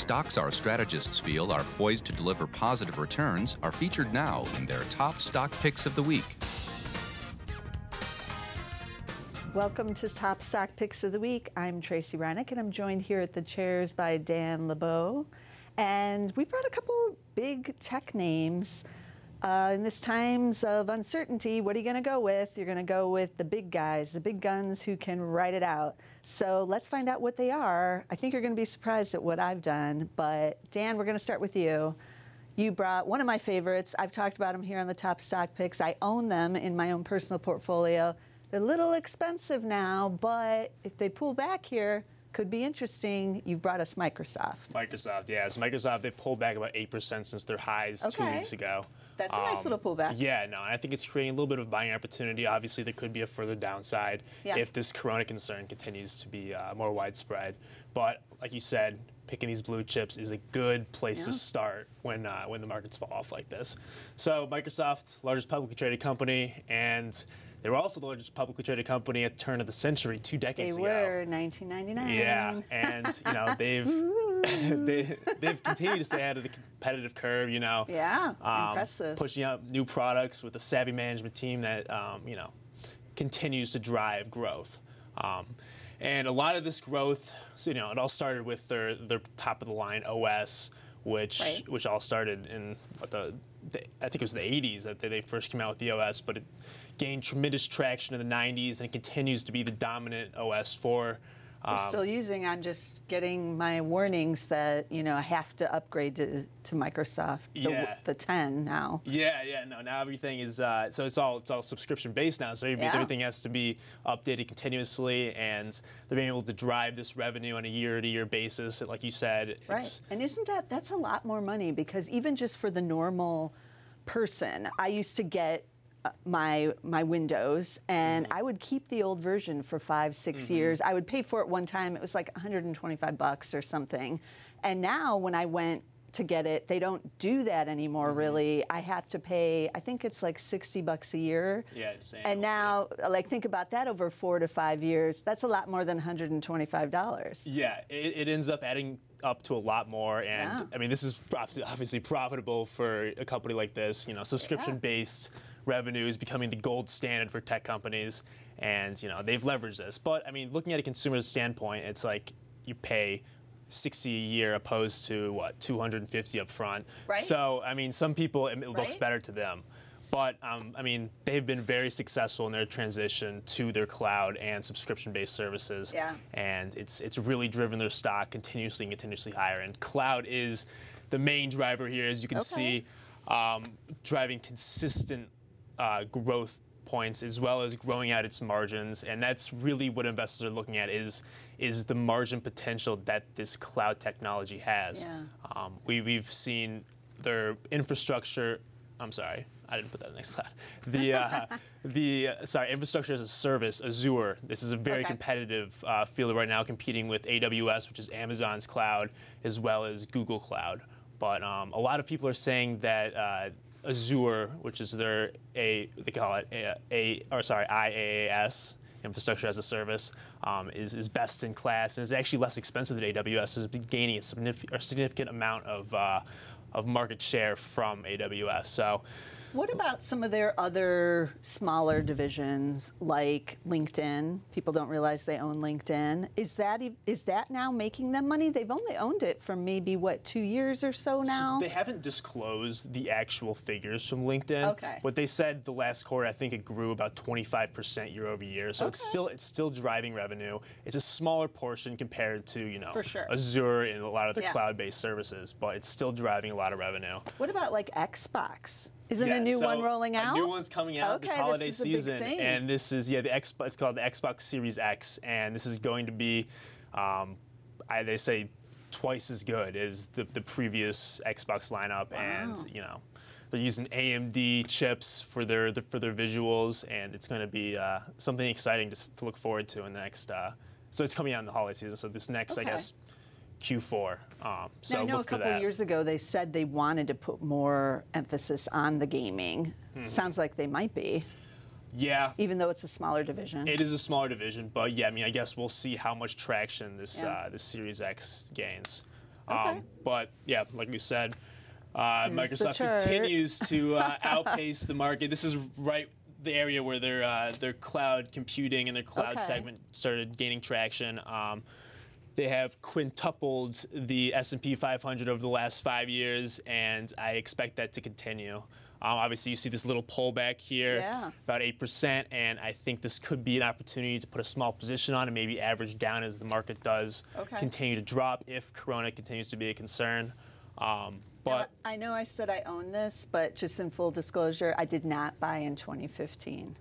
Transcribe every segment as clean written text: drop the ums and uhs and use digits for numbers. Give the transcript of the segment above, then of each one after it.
Stocks our strategists feel are poised to deliver positive returns are featured now in their top stock picks of the week. Welcome to Top Stock Picks of the Week. I'm Tracey Ryniec, and I'm joined here at the chairs by Dan Laboe. And we brought a couple big tech names. In this times of uncertainty, what are you going to go with? You're going to go with the big guys, the big guns who can ride it out. So let's find out what they are. I think you're going to be surprised at what I've done. But Dan, we're going to start with you. You brought one of my favorites. I've talked about them here on the Top Stock Picks. I own them in my own personal portfolio. They're a little expensive now, but if they pull back here, could be interesting. You've brought us Microsoft. Microsoft, yeah. So Microsoft, they've pulled back about 8% since their highs 2 weeks ago. That's a nice little pullback. Yeah, no, I think it's creating a little bit of buying opportunity. Obviously, there could be a further downside if this corona concern continues to be more widespread. But like you said, picking these blue chips is a good place to start when the markets fall off like this. So Microsoft, largest publicly traded company, and they were also the largest publicly traded company at the turn of the century, 2 decades ago. They were, 1999. Yeah, and you know they've continued to stay ahead of the competitive curve. You know, impressive. Pushing out new products with a savvy management team that you know continues to drive growth. And a lot of this growth, so, you know, it all started with their top of the line OS, which all started in I think it was the 80s that they first came out with the OS, but it gained tremendous traction in the 90s and continues to be the dominant OS for. We're still using. I'm just getting my warnings that I have to upgrade to Microsoft the 10 now. Yeah. No, now everything is so it's all subscription based now. So everything has to be updated continuously, and they're being able to drive this revenue on a year-to-year basis. Like you said, right? And isn't that's a lot more money, because even just for the normal person, I used to get my Windows, and I would keep the old version for 5-6 years. I would pay for it one time. It was like $125 or something. And now when I went to get it, they don't do that anymore, really. I have to pay, I think it's like $60 a year. Yeah, it's and now, like, think about that over 4 to 5 years. That's a lot more than $125. Yeah, it ends up adding up to a lot more, and I mean, this is obviously profitable for a company like this. You know, subscription-based revenue is becoming the gold standard for tech companies, and they've leveraged this. But I mean, looking at a consumer's standpoint, it's like you pay $60 a year opposed to what, $250 up front. Right. So I mean, some people it looks better to them. But I mean, they've been very successful in their transition to their cloud and subscription-based services. Yeah. And it's really driven their stock continuously higher. And cloud is the main driver here, as you can see, driving consistent growth points, as well as growing out its margins. And that's really what investors are looking at, is the margin potential that this cloud technology has. Yeah. We've seen their infrastructure. I'm sorry, I didn't put that in the next slide. Infrastructure as a service, Azure. This is a very competitive field right now, competing with AWS, which is Amazon's cloud, as well as Google Cloud. But a lot of people are saying that Azure, which is they call it IaaS, infrastructure as a service, is best in class, and is actually less expensive than AWS. Is gaining a significant amount of market share from AWS. So, what about some of their other smaller divisions, like LinkedIn? People don't realize they own LinkedIn. Is that now making them money? They've only owned it for maybe, what, 2 years or so now? So they haven't disclosed the actual figures from LinkedIn. Okay. What they said the last quarter, I think it grew about 25% year over year. So it's still driving revenue. It's a smaller portion compared to Azure and a lot of the cloud-based services, but it's still driving a lot of revenue. What about like Xbox? Isn't a new one rolling out? A new one's coming out this holiday season, and this is it's called the Xbox Series X, and this is going to be, they say, twice as good as the previous Xbox lineup, and they're using AMD chips for their visuals, and it's going to be something exciting to look forward to in the next. So it's coming out in the holiday season. So this next, I guess, Q4. So I know a couple of years ago they said they wanted to put more emphasis on the gaming. Sounds like they might be. Yeah. Even though it's a smaller division. It is a smaller division, but yeah, I mean, I guess we'll see how much traction this this Series X gains. Okay. But yeah, like we said, Microsoft continues to outpace the market. This is right the area where their cloud computing and their cloud segment started gaining traction. They have quintupled the S&P 500 over the last 5 years, and I expect that to continue. Obviously, you see this little pullback here, about 8%, and I think this could be an opportunity to put a small position on and maybe average down as the market does continue to drop if Corona continues to be a concern. But now, I know I said I own this, but just in full disclosure, I did not buy in 2015.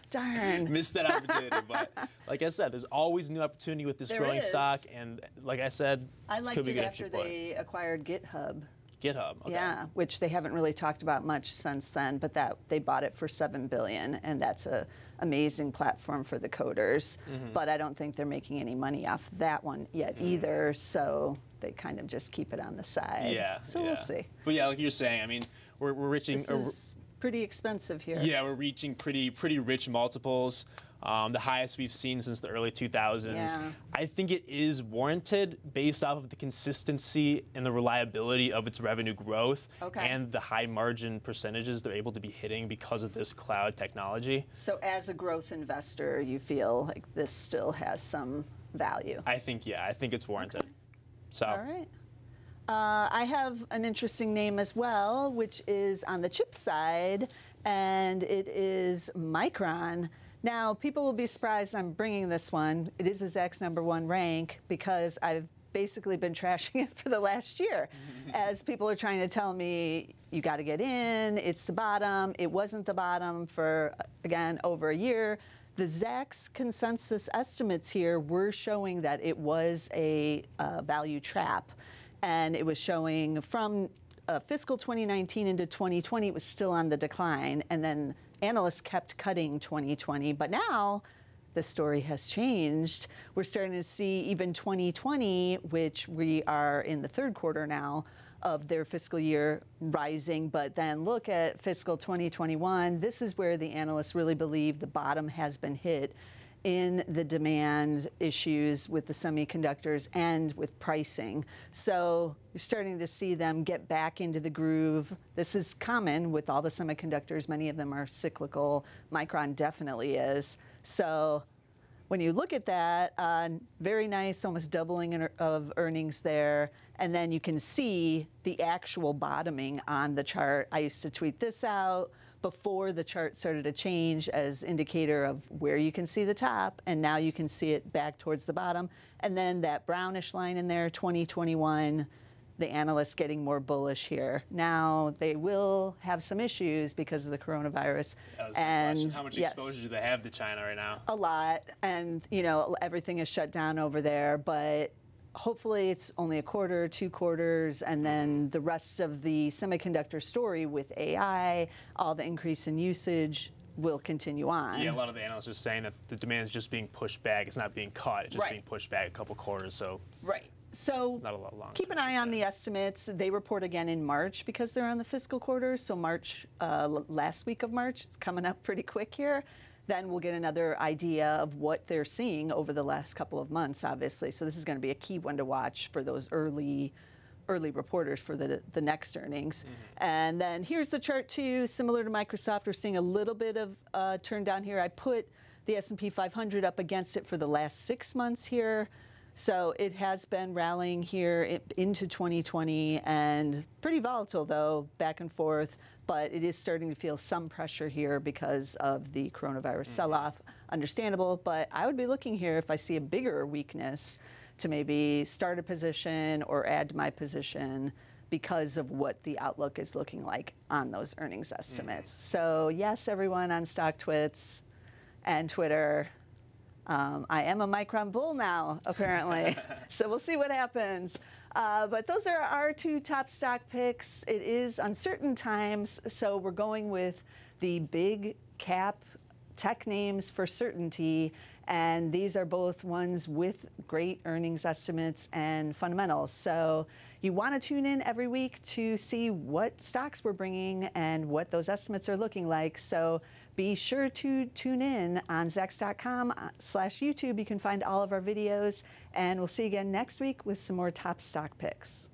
Darn. Missed that opportunity, but like I said, there's always new opportunity with this growing stock, and like I said, this could be a good entry point. I liked it after they acquired GitHub. Okay. Yeah, which they haven't really talked about much since then, but that they bought it for $7 billion, and that's an amazing platform for the coders. But I don't think they're making any money off that one yet either, so they kind of just keep it on the side. Yeah. So we'll see. But yeah, like you're saying, I mean, we're reaching. This is pretty expensive here. Yeah, we're reaching pretty rich multiples. The highest we've seen since the early 2000s. Yeah. I think it is warranted based off of the consistency and the reliability of its revenue growth and the high margin percentages they're able to be hitting because of this cloud technology. So as a growth investor, you feel like this still has some value? I think it's warranted. So. All right. I have an interesting name as well, which is on the chip side, and it is Micron. Now, people will be surprised I'm bringing this one. It is a Zacks #1 rank because I've basically been trashing it for the last year as people are trying to tell me, you got to get in, it's the bottom. It wasn't the bottom for, again, over a year. The Zacks consensus estimates here were showing that it was a value trap, and it was showing from fiscal 2019 into 2020, it was still on the decline, and then analysts kept cutting 2020, but now the story has changed. We're starting to see even 2020, which we are in the third quarter now of their fiscal year, rising. But then look at fiscal 2021. This is where the analysts really believe the bottom has been hit in the demand issues with the semiconductors and with pricing. So you're starting to see them get back into the groove. This is common with all the semiconductors. Many of them are cyclical. Micron definitely is. So when you look at that, very nice, almost doubling of earnings there. And then you can see the actual bottoming on the chart. I used to tweet this out before the chart started to change as indicator of where you can see the top, and now you can see it back towards the bottom. And then that brownish line in there, 2021, the analysts getting more bullish here. Now they will have some issues because of the coronavirus. And how much exposure do they have to China right now? A lot, and you know, everything is shut down over there, but hopefully it's only a quarter, 2 quarters, and then the rest of the semiconductor story with AI, all the increase in usage will continue on. Yeah, a lot of the analysts are saying that the demand is just being pushed back. It's not being cut. It's just being pushed back a couple quarters. So So not a lot long. Keep an eye on the estimates. They report again in March because they're on the fiscal quarter. So March, last week of March, it's coming up pretty quick here. Then we'll get another idea of what they're seeing over the last couple of months, obviously. So this is going to be a key one to watch for those early reporters for the next earnings. And then here's the chart too, similar to Microsoft. We're seeing a little bit of turn down here. I put the S&P 500 up against it for the last 6 months here. So it has been rallying here into 2020 and pretty volatile though, back and forth, but it is starting to feel some pressure here because of the coronavirus sell-off. Understandable, but I would be looking here if I see a bigger weakness to maybe start a position or add to my position because of what the outlook is looking like on those earnings estimates. So yes, everyone on StockTwits and Twitter, I am a Micron bull now, apparently. So we'll see what happens. But those are our 2 top stock picks. It is uncertain times, so we're going with the big cap tech names for certainty. And these are both ones with great earnings estimates and fundamentals. So you want to tune in every week to see what stocks we're bringing and what those estimates are looking like. So be sure to tune in on Zacks.com/YouTube. You can find all of our videos. And we'll see you again next week with some more top stock picks.